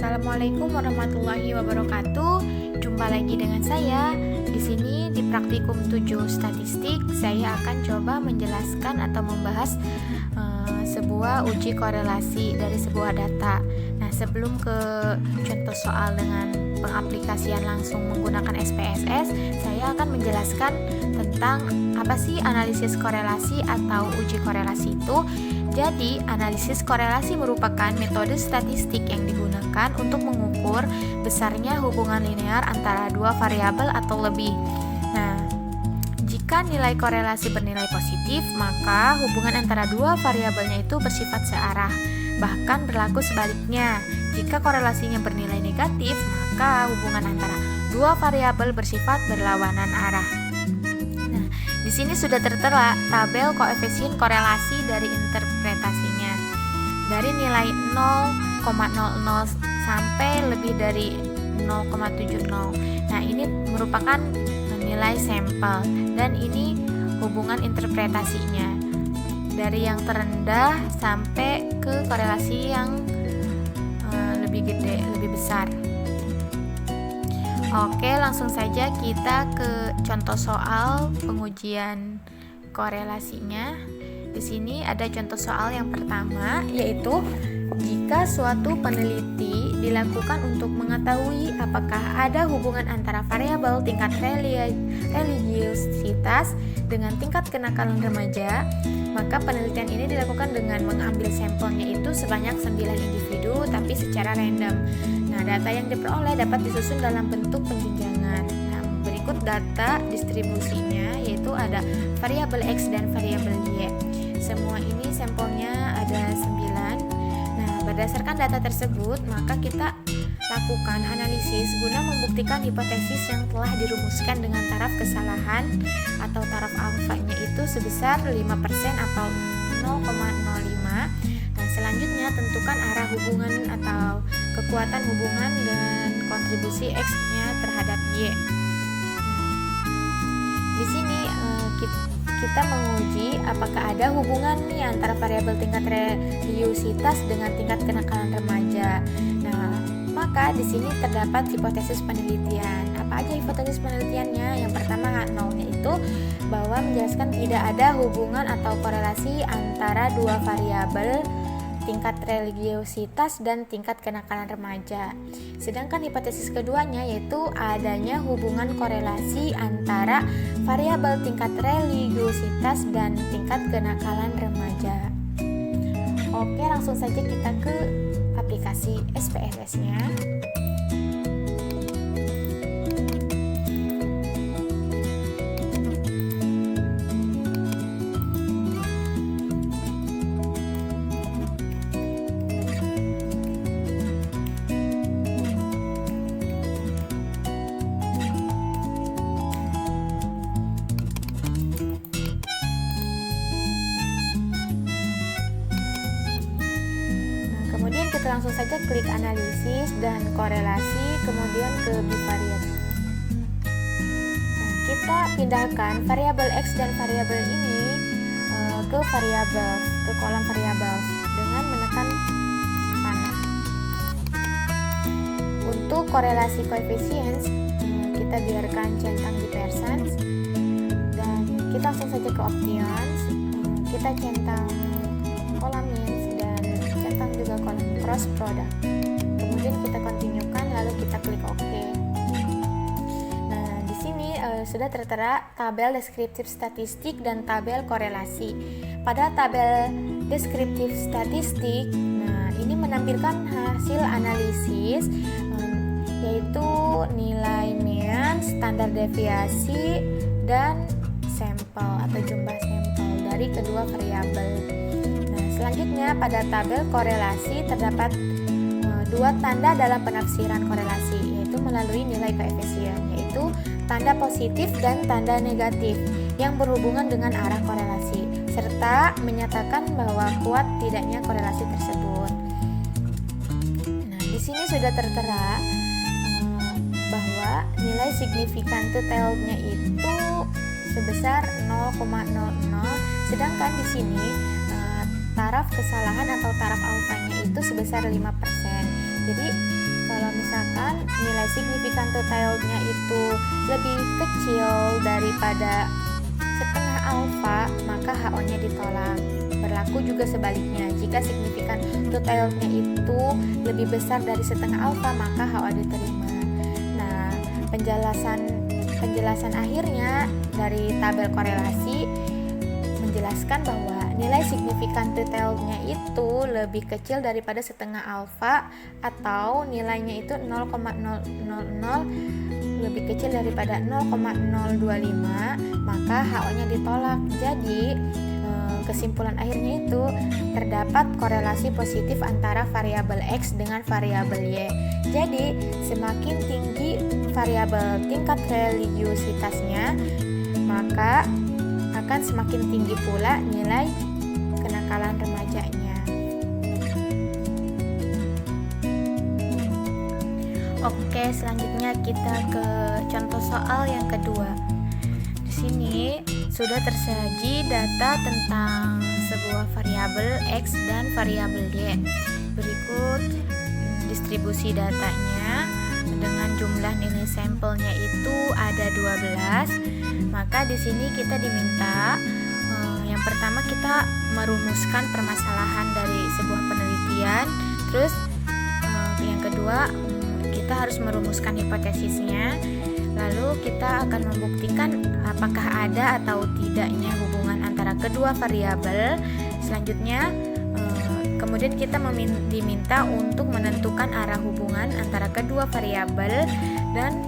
Assalamualaikum warahmatullahi wabarakatuh. Jumpa lagi dengan saya. Di sini di praktikum 7 statistik, saya akan coba menjelaskan atau membahas sebuah uji korelasi dari sebuah data. Nah, sebelum ke contoh soal dengan pengaplikasian langsung menggunakan SPSS, saya akan menjelaskan tentang apa sih analisis korelasi atau uji korelasi itu. Jadi, analisis korelasi merupakan metode statistik yang digunakan untuk mengukur besarnya hubungan linear antara dua variabel atau lebih. Nah, jika nilai korelasi bernilai positif, maka hubungan antara dua variabelnya itu bersifat searah. Bahkan berlaku sebaliknya. Jika korelasinya bernilai negatif, maka hubungan antara dua variabel bersifat berlawanan arah. Nah, di sini sudah tertera tabel koefisien korelasi dari interpretasinya. Dari nilai 0,00 sampai lebih dari 0,70. Nah, ini merupakan nilai sampel dan ini hubungan interpretasinya. Dari yang terendah sampai ke korelasi yang lebih gede, lebih besar. Oke, langsung saja kita ke contoh soal pengujian korelasinya. Di sini ada contoh soal yang pertama, yaitu jika suatu peneliti dilakukan untuk mengetahui apakah ada hubungan antara variabel tingkat religiusitas dengan tingkat kenakalan remaja, maka penelitian ini dilakukan dengan mengambil sampelnya itu sebanyak 9 individu tapi secara random. Nah, data yang diperoleh dapat disusun dalam bentuk penjenjangan. Nah, berikut data distribusinya, yaitu ada variabel X dan variabel Y. Semua ini sampelnya ada 9. Nah, berdasarkan data tersebut, maka kita lakukan analisis guna membuktikan hipotesis yang telah dirumuskan dengan taraf kesalahan atau taraf alfanya itu sebesar 5% atau 0,05. Nah, selanjutnya tentukan arah hubungan atau kekuatan hubungan dan kontribusi X-nya terhadap Y. Di sini kita menguji apakah ada hubungan nih antara variabel tingkat religiusitas dengan tingkat kenakalan remaja. Nah, maka di sini terdapat hipotesis penelitian. Apa aja hipotesis penelitiannya? Yang pertama, nolnya itu bahwa menjelaskan tidak ada hubungan atau korelasi antara dua variabel tingkat religiusitas dan tingkat kenakalan remaja. Sedangkan hipotesis keduanya yaitu adanya hubungan korelasi antara variabel tingkat religiusitas dan tingkat kenakalan remaja. Oke, langsung saja kita ke aplikasi SPSS-nya. Kemudian kita langsung saja klik analisis dan korelasi, kemudian ke bivariat. Nah, kita pindahkan variabel X dan variabel ini ke kolom variabel dengan menekan panah. Untuk korelasi koefisien kita biarkan centang di percent dan kita langsung saja ke options. Kita centang kolom means dan centang juga kolom cross product. Kemudian kita continuekan, lalu kita klik OK. Nah, di sini sudah tertera tabel deskriptif statistik dan tabel korelasi. Pada tabel deskriptif statistik, nah ini menampilkan hasil analisis yaitu nilai mean, standar deviasi, dan sampel atau jumlah sampel dari kedua variabel. Nah, selanjutnya pada tabel korelasi terdapat dua tanda dalam penafsiran korelasi, yaitu melalui nilai koefisien, yaitu tanda positif dan tanda negatif yang berhubungan dengan arah korelasi, serta menyatakan bahwa kuat tidaknya korelasi tersebut. Nah, di sini sudah tertera bahwa nilai signifikan tailnya itu sebesar 0,00, sedangkan di sini taraf kesalahan atau taraf alfanya itu sebesar 5%. Jadi misalkan nilai signifikan totalnya itu lebih kecil daripada setengah alfa, maka HO-nya ditolak. Berlaku juga sebaliknya, jika signifikan totalnya itu lebih besar dari setengah alfa, maka HO diterima. Nah, penjelasan akhirnya dari tabel korelasi menjelaskan bahwa nilai signifikan totalnya itu lebih kecil daripada setengah alfa atau nilainya itu 0,000 lebih kecil daripada 0,025, maka HO-nya ditolak. Jadi kesimpulan akhirnya itu terdapat korelasi positif antara variabel X dengan variabel Y. Jadi semakin tinggi variabel tingkat religiusitasnya, maka akan semakin tinggi pula nilai kenakalan remajanya. Oke, selanjutnya kita ke contoh soal yang kedua. Di sini sudah tersaji data tentang sebuah variabel X dan variabel Y. Berikut distribusi datanya dengan jumlah nilai sampelnya itu ada 12. Maka di sini kita diminta yang pertama kita merumuskan permasalahan dari sebuah penelitian. Terus yang kedua kita harus merumuskan hipotesisnya. Lalu kita akan membuktikan apakah ada atau tidaknya hubungan antara kedua variabel. Selanjutnya kemudian kita diminta untuk menentukan arah hubungan antara kedua variabel dan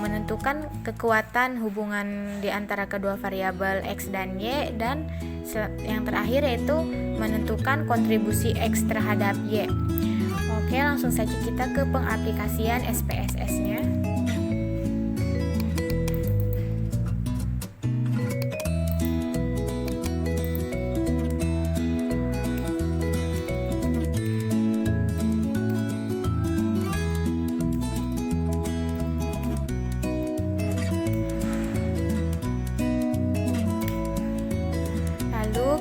menentukan kekuatan hubungan di antara kedua variabel X dan Y, dan yang terakhir yaitu menentukan kontribusi X terhadap Y. Oke, langsung saja kita ke pengaplikasian SPSS-nya.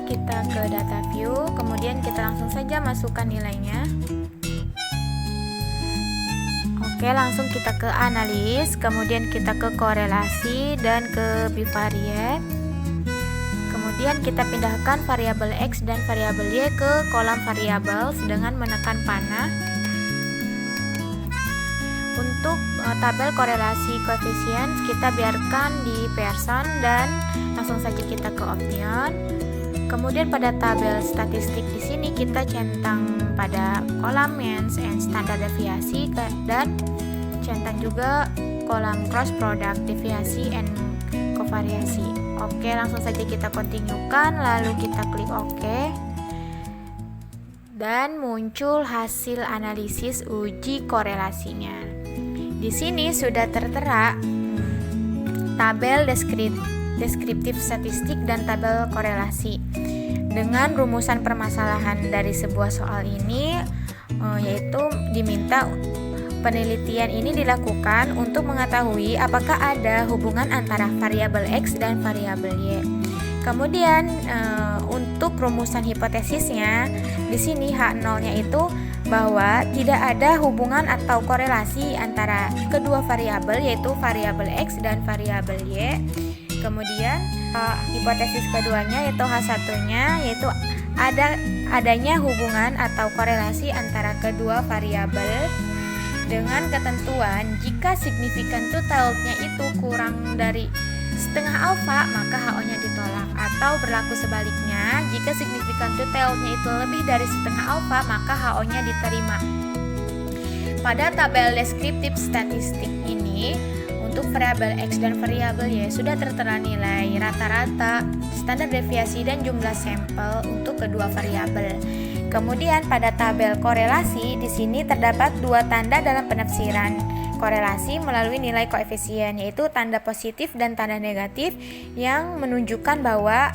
Kita ke data view, kemudian kita langsung saja masukkan nilainya. Oke, langsung kita ke analis, kemudian kita ke korelasi dan ke bivariate. Kemudian kita pindahkan variabel X dan variabel Y ke kolam variabel dengan menekan panah. Untuk tabel korelasi koefisien kita biarkan di Pearson dan langsung saja kita ke option. Kemudian pada tabel statistik di sini kita centang pada kolam means and standar deviasi dan centang juga kolam cross product deviasi and kovariasi. Oke, langsung saja kita continuekan, lalu kita klik OK. Dan muncul hasil analisis uji korelasinya. Di sini sudah tertera tabel deskriptif statistik dan tabel korelasi. Dengan rumusan permasalahan dari sebuah soal ini yaitu diminta penelitian ini dilakukan untuk mengetahui apakah ada hubungan antara variabel X dan variabel Y. Kemudian untuk rumusan hipotesisnya di sini H0-nya itu bahwa tidak ada hubungan atau korelasi antara kedua variabel yaitu variabel X dan variabel Y. Kemudian hipotesis keduanya yaitu H1-nya yaitu adanya hubungan atau korelasi antara kedua variabel dengan ketentuan jika signifikan totalnya itu kurang dari setengah alfa maka HO-nya ditolak, atau berlaku sebaliknya jika signifikan totalnya itu lebih dari setengah alfa maka HO-nya diterima. Pada tabel deskriptif statistik ini untuk variabel X dan variabel Y sudah tertera nilai rata-rata, standar deviasi dan jumlah sampel untuk kedua variabel. Kemudian pada tabel korelasi di sini terdapat dua tanda dalam penafsiran korelasi melalui nilai koefisien, yaitu tanda positif dan tanda negatif yang menunjukkan bahwa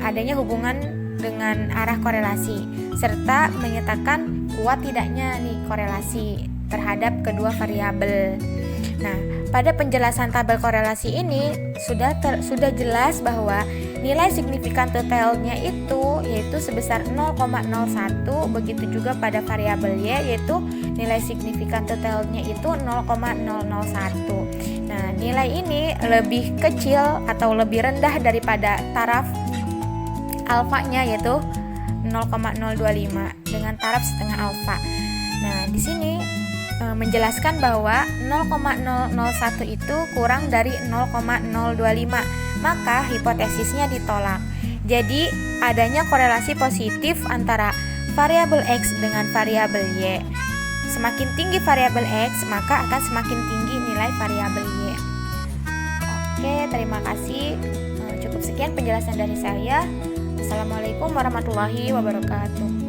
adanya hubungan dengan arah korelasi serta menyatakan kuat tidaknya korelasi terhadap kedua variabel. Nah, pada penjelasan tabel korelasi ini sudah jelas bahwa nilai signifikan totalnya itu yaitu sebesar 0,01, begitu juga pada variabel y yaitu nilai signifikan totalnya itu 0,001. Nah, nilai ini lebih kecil atau lebih rendah daripada taraf alfanya yaitu 0,025 dengan taraf setengah alfa. Nah, di sini menjelaskan bahwa 0,001 itu kurang dari 0,025, maka hipotesisnya ditolak. Jadi, adanya korelasi positif antara variabel X dengan variabel Y. Semakin tinggi variabel X, maka akan semakin tinggi nilai variabel Y. Oke, terima kasih. Cukup sekian penjelasan dari saya. Assalamualaikum warahmatullahi wabarakatuh.